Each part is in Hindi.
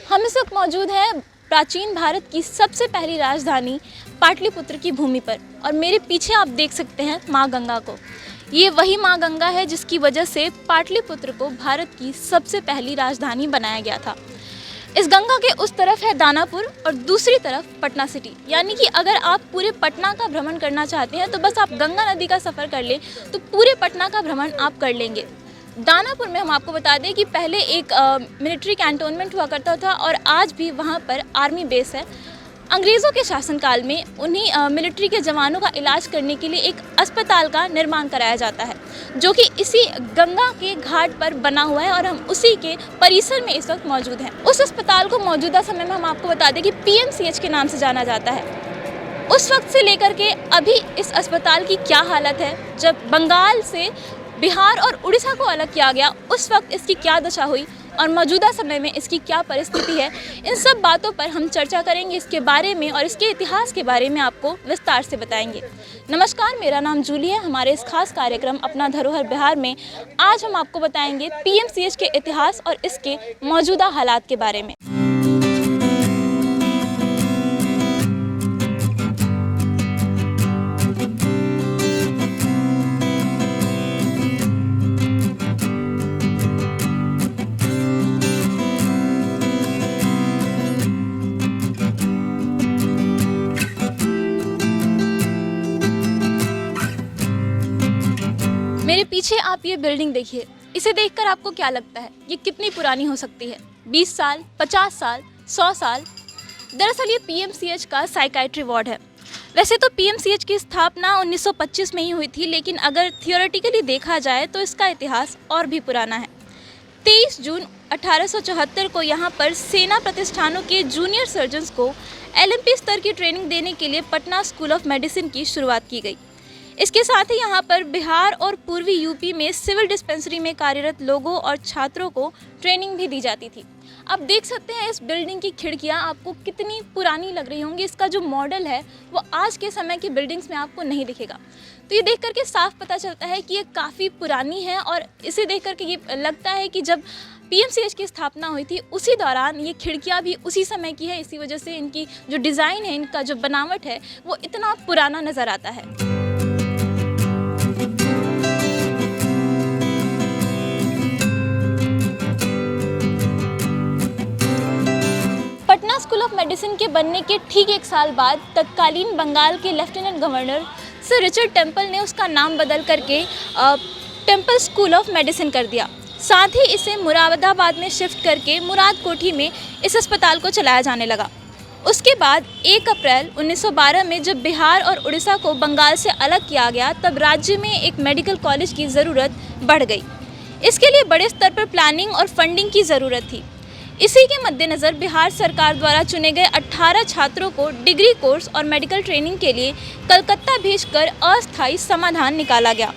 हम इस वक्त मौजूद हैं प्राचीन भारत की सबसे पहली राजधानी पाटलिपुत्र की भूमि पर और मेरे पीछे आप देख सकते हैं माँ गंगा को। ये वही माँ गंगा है जिसकी वजह से पाटलिपुत्र को भारत की सबसे पहली राजधानी बनाया गया था। इस गंगा के उस तरफ है दानापुर और दूसरी तरफ पटना सिटी, यानी कि अगर आप पूरे पटना का भ्रमण करना चाहते हैं तो बस आप गंगा नदी का सफ़र कर लें तो पूरे पटना का भ्रमण आप कर लेंगे। दानापुर में हम आपको बता दें कि पहले एक मिलिट्री कैंटोनमेंट हुआ करता था और आज भी वहाँ पर आर्मी बेस है। अंग्रेज़ों के शासनकाल में उन्हीं मिलिट्री के जवानों का इलाज करने के लिए एक अस्पताल का निर्माण कराया जाता है जो कि इसी गंगा के घाट पर बना हुआ है और हम उसी के परिसर में इस वक्त मौजूद हैं। उस अस्पताल को मौजूदा समय में हम आपको बता दें कि PMCH के नाम से जाना जाता है। उस वक्त से लेकर के अभी इस अस्पताल की क्या हालत है, जब बंगाल से बिहार और उड़ीसा को अलग किया गया उस वक्त इसकी क्या दशा हुई और मौजूदा समय में इसकी क्या परिस्थिति है, इन सब बातों पर हम चर्चा करेंगे। इसके बारे में और इसके इतिहास के बारे में आपको विस्तार से बताएंगे। नमस्कार, मेरा नाम जूली है। हमारे इस खास कार्यक्रम अपना धरोहर बिहार में आज हम आपको बताएंगे PMCH के इतिहास और इसके मौजूदा हालात के बारे में। मेरे पीछे आप ये बिल्डिंग देखिए, इसे देखकर आपको क्या लगता है ये कितनी पुरानी हो सकती है? 20 साल, 50 साल, 100 साल? दरअसल ये PMCH का साइकाइट्री वार्ड है। वैसे तो PMCH की स्थापना 1925 में ही हुई थी, लेकिन अगर थियोरेटिकली देखा जाए तो इसका इतिहास और भी पुराना है। 23 जून 1874 को यहाँ पर सेना प्रतिष्ठानों के जूनियर सर्जन्स को LMP स्तर की ट्रेनिंग देने के लिए पटना स्कूल ऑफ मेडिसिन की शुरुआत की गई। इसके साथ ही यहाँ पर बिहार और पूर्वी यूपी में सिविल डिस्पेंसरी में कार्यरत लोगों और छात्रों को ट्रेनिंग भी दी जाती थी। आप देख सकते हैं इस बिल्डिंग की खिड़कियाँ आपको कितनी पुरानी लग रही होंगी। इसका जो मॉडल है वो आज के समय की बिल्डिंग्स में आपको नहीं दिखेगा। तो ये देख करके साफ पता चलता है कि ये काफ़ी पुरानी है और इसे देख करके ये लगता है कि जब PMCH की स्थापना हुई थी उसी दौरान ये खिड़कियाँ भी उसी समय की है। इसी वजह से इनकी जो डिज़ाइन है, इनका जो बनावट है वो इतना पुराना नज़र आता है। पटना स्कूल ऑफ मेडिसिन के बनने के ठीक एक साल बाद तत्कालीन बंगाल के lieutenant governor sir Richard temple ने उसका नाम बदल करके टेम्पल स्कूल ऑफ मेडिसिन कर दिया। साथ ही इसे मुरादाबाद में शिफ्ट करके मुराद कोठी में इस अस्पताल को चलाया जाने लगा। उसके बाद 1 अप्रैल 1912 में जब बिहार और उड़ीसा को बंगाल से अलग किया गया तब राज्य में एक मेडिकल कॉलेज की ज़रूरत बढ़ गई। इसके लिए बड़े स्तर पर प्लानिंग और फंडिंग की ज़रूरत थी। इसी के मद्देनज़र बिहार सरकार द्वारा चुने गए 18 छात्रों को डिग्री कोर्स और मेडिकल ट्रेनिंग के लिए कलकत्ता भेजकर अस्थायी समाधान निकाला गया।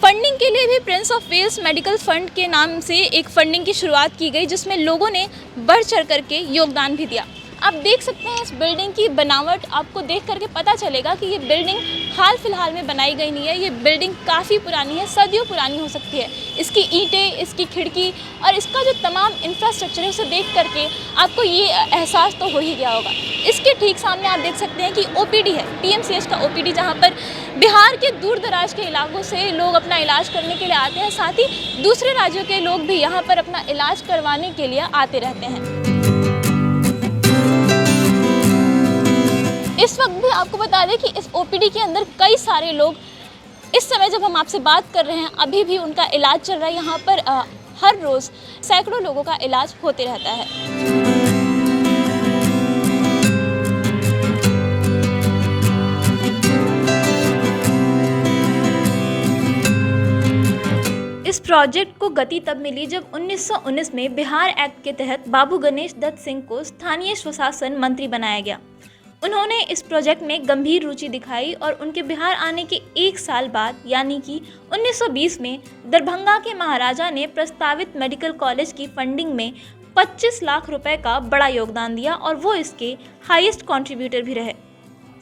फंडिंग के लिए भी Prince of Wales medical fund के नाम से एक फंडिंग की शुरुआत की गई जिसमें लोगों ने बढ़ चढ़ करके योगदान भी दिया। आप देख सकते हैं इस बिल्डिंग की बनावट, आपको देख करके पता चलेगा कि ये बिल्डिंग हाल फिलहाल में बनाई गई नहीं है। ये बिल्डिंग काफ़ी पुरानी है, सदियों पुरानी हो सकती है। इसकी ईंटें, इसकी खिड़की और इसका जो तमाम इंफ्रास्ट्रक्चर है उसे देख करके आपको ये एहसास तो हो ही गया होगा। इसके ठीक सामने आप देख सकते हैं कि OPD है, PMCH का OPD, जहाँ पर बिहार के दूर दराज के इलाकों से लोग अपना इलाज करने के लिए आते हैं। साथ ही दूसरे राज्यों के लोग भी यहाँ पर अपना इलाज करवाने के लिए आते रहते हैं। इस वक्त भी आपको बता दें कि इस OPD के अंदर कई सारे लोग इस समय जब हम आपसे बात कर रहे हैं अभी भी उनका इलाज चल रहा है। यहाँ पर हर रोज़ सैकड़ों लोगों का इलाज होते रहता है। इस प्रोजेक्ट को गति तब मिली जब 1919 में बिहार एक्ट के तहत बाबू गणेश दत्त सिंह को स्थानीय स्वशासन मंत्री बनाया गया। उन्होंने इस प्रोजेक्ट में गंभीर रुचि दिखाई और उनके बिहार आने के 1 साल बाद यानी कि 1920 में दरभंगा के महाराजा ने प्रस्तावित मेडिकल कॉलेज की फंडिंग में 25 लाख रुपए का बड़ा योगदान दिया और वो इसके हाईएस्ट कंट्रीब्यूटर भी रहे।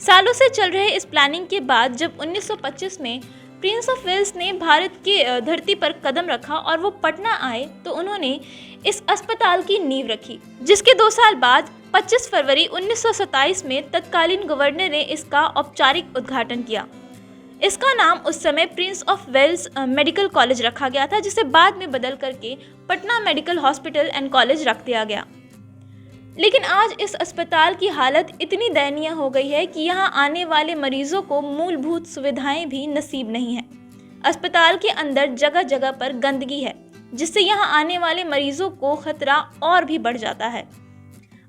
सालों से चल रहे इस प्लानिंग के बाद जब 1925 में प्रिंस ऑफ वेल्स ने भारत की धरती पर कदम रखा और वो पटना आए तो उन्होंने इस अस्पताल की नींव रखी, जिसके 2 साल बाद 25 फरवरी 1927 में तत्कालीन गवर्नर ने इसका औपचारिक उद्घाटन किया। इसका नाम उस समय Prince of Wales medical college रखा गया था, जिसे बाद में बदल करके Patna medical hospital and college रख दिया गया। लेकिन आज इस अस्पताल की हालत इतनी दयनीय हो गई है कि यहाँ आने वाले मरीजों को मूलभूत सुविधाएं भी नसीब नहीं है। अस्पताल के अंदर जगह जगह पर गंदगी है, जिससे यहाँ आने वाले मरीजों को खतरा और भी बढ़ जाता है।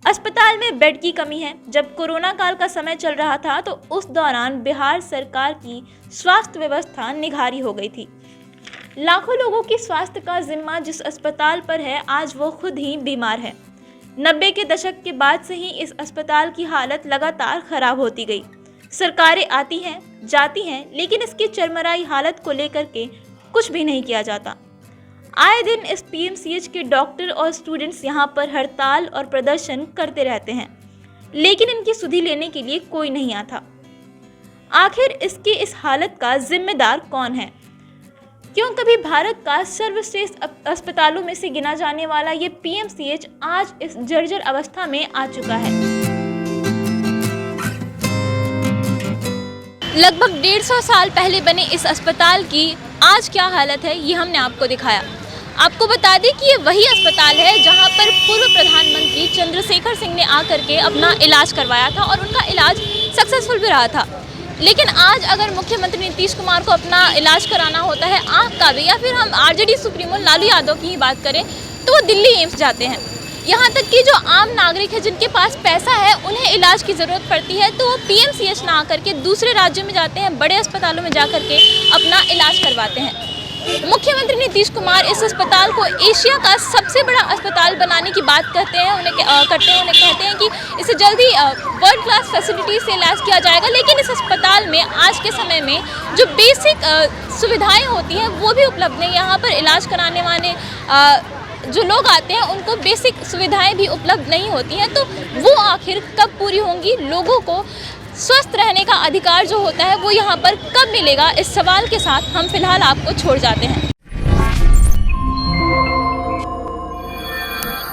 अस्पताल में बेड की कमी है। जब कोरोना काल का समय चल रहा था तो उस दौरान बिहार सरकार की स्वास्थ्य व्यवस्था निघारी हो गई थी। लाखों लोगों की स्वास्थ्य का जिम्मा जिस अस्पताल पर है, आज वो खुद ही बीमार है। 90 के दशक के बाद से ही इस अस्पताल की हालत लगातार खराब होती गई। सरकारें आती हैं, जाती हैं, लेकिन इसकी चरमराई हालत को लेकर के कुछ भी नहीं किया जाता। आए दिन इस पीएमसीएच के डॉक्टर और स्टूडेंट्स यहाँ पर हड़ताल और प्रदर्शन करते रहते हैं, लेकिन इनकी सुधि लेने के लिए कोई नहीं आता। आखिर इसकी इस हालत का जिम्मेदार कौन है? क्यों कभी भारत का सर्वश्रेष्ठ अस्पतालों में से गिना जाने वाला ये पीएमसीएच आज इस जर्जर अवस्था में आ चुका है। लगभग 150 साल पहले बने इस अस्पताल की आज क्या हालत है, ये हमने आपको दिखाया। आपको बता दें कि ये वही अस्पताल है जहां पर पूर्व प्रधानमंत्री चंद्रशेखर सिंह ने आकर के अपना इलाज करवाया था और उनका इलाज सक्सेसफुल भी रहा था। लेकिन आज अगर मुख्यमंत्री नीतीश कुमार को अपना इलाज कराना होता है आँख का भी, या फिर हम आरजेडी सुप्रीमो लालू यादव की ही बात करें, तो वो दिल्ली एम्स जाते हैं। यहाँ तक कि जो आम नागरिक है, जिनके पास पैसा है, उन्हें इलाज की ज़रूरत पड़ती है तो वो पीएमसीएच ना आकर के दूसरे राज्यों में जाते हैं, बड़े अस्पतालों में जा कर के अपना इलाज करवाते हैं। मुख्यमंत्री नीतीश कुमार इस अस्पताल को एशिया का सबसे बड़ा अस्पताल बनाने की बात करते हैं, उन्हें कहते हैं कि इसे जल्दी वर्ल्ड क्लास फैसिलिटी से इलाज किया जाएगा। लेकिन इस अस्पताल में आज के समय में जो बेसिक सुविधाएं होती हैं वो भी उपलब्ध नहीं। यहाँ पर इलाज कराने वाले जो लोग आते हैं उनको बेसिक सुविधाएं भी उपलब्ध नहीं होती हैं, तो वो आखिर कब पूरी होंगी? लोगों को स्वस्थ रहने का अधिकार जो होता है वो यहाँ पर कब मिलेगा? इस सवाल के साथ हम फिलहाल आपको छोड़ जाते हैं।